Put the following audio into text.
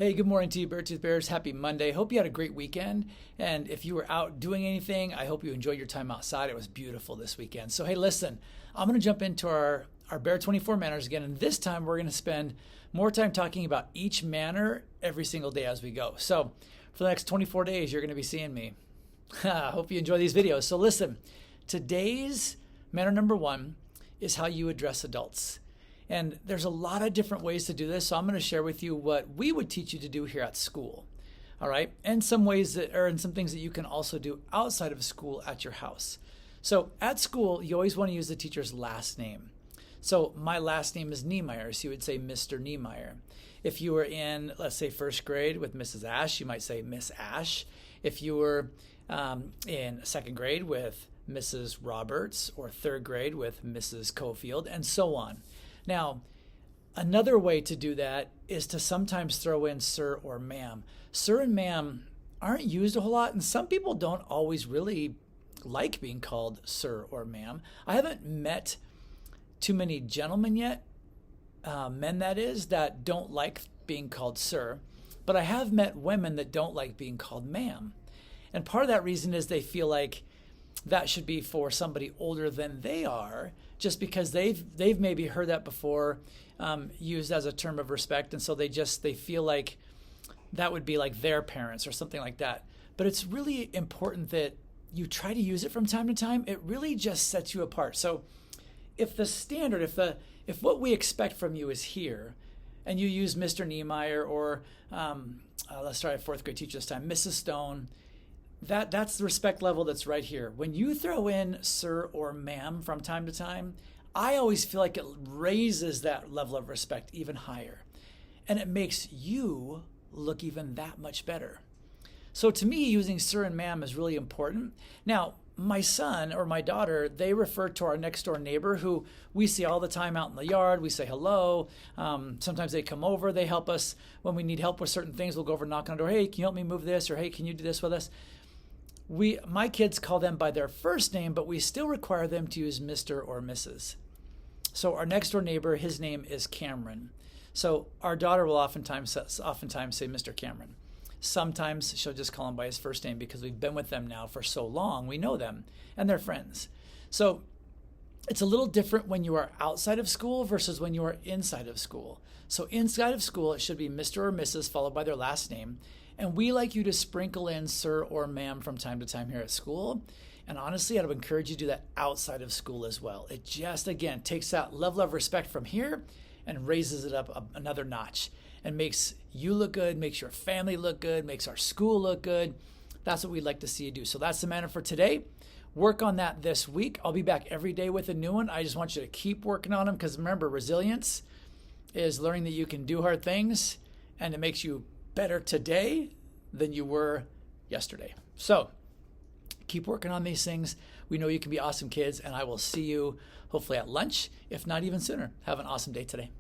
Hey, good morning to you, Beartooth Bears. Happy Monday. Hope you had a great weekend. And if you were out doing anything, I hope you enjoyed your time outside. It was beautiful this weekend. So, hey, listen, I'm going to jump into our Bear 24 manners again. And this time we're going to spend more time talking about each manner every single day as we go. So, for the next 24 days, you're going to be seeing me. I hope you enjoy these videos. So, listen, today's manner number one is how you address adults. And there's a lot of different ways to do this. So I'm going to share with you what we would teach you to do here at school. All right. And some ways that are and some things that you can also do outside of school at your house. So at school, you always want to use the teacher's last name. So my last name is Niemeyer. So you would say Mr. Niemeyer. If you were in, let's say, first grade with Mrs. Ash, you might say Miss Ash. If you were in second grade with Mrs. Roberts, or third grade with Mrs. Cofield, and so on. Now, another way to do that is to sometimes throw in sir or ma'am. Sir and ma'am aren't used a whole lot, and some people don't always really like being called sir or ma'am. I haven't met too many gentlemen yet, men that is, that don't like being called sir, but I have met women that don't like being called ma'am. And part of that reason is they feel like that should be for somebody older than they are, just because they've maybe heard that before, used as a term of respect, and so they feel like that would be like their parents or something like that. But it's really important that you try to use it from time to time. It really just sets you apart. So if the standard, if what we expect from you is here, and you use Mr. Niemeyer or let's try a fourth grade teacher this time, Mrs. Stone. That's the respect level that's right here. When you throw in sir or ma'am from time to time, I always feel like it raises that level of respect even higher. And it makes you look even that much better. So to me, using sir and ma'am is really important. Now, my son or my daughter, they refer to our next door neighbor who we see all the time out in the yard. We say hello. Sometimes they come over. They help us when we need help with certain things. We'll go over and knock on the door. Hey, can you help me move this? Or hey, can you do this with us? My kids call them by their first name, but we still require them to use Mr. or Mrs. So our next door neighbor, his name is Cameron. So our daughter will oftentimes say Mr. Cameron. Sometimes she'll just call him by his first name because we've been with them now for so long. We know them and they're friends. So it's a little different when you are outside of school versus when you are inside of school. So inside of school, it should be Mr. or Mrs. followed by their last name. And we like you to sprinkle in sir or ma'am from time to time here at school. And honestly, I'd encourage you to do that outside of school as well. It just, again, takes that level of respect from here and raises it up another notch and makes you look good, makes your family look good, makes our school look good. That's what we'd like to see you do. So that's the manner for today. Work on that this week. I'll be back every day with a new one. I just want you to keep working on them because remember, resilience is learning that you can do hard things and it makes you better today than you were yesterday. So keep working on these things. We know you can be awesome kids, and I will see you hopefully at lunch, if not even sooner. Have an awesome day today.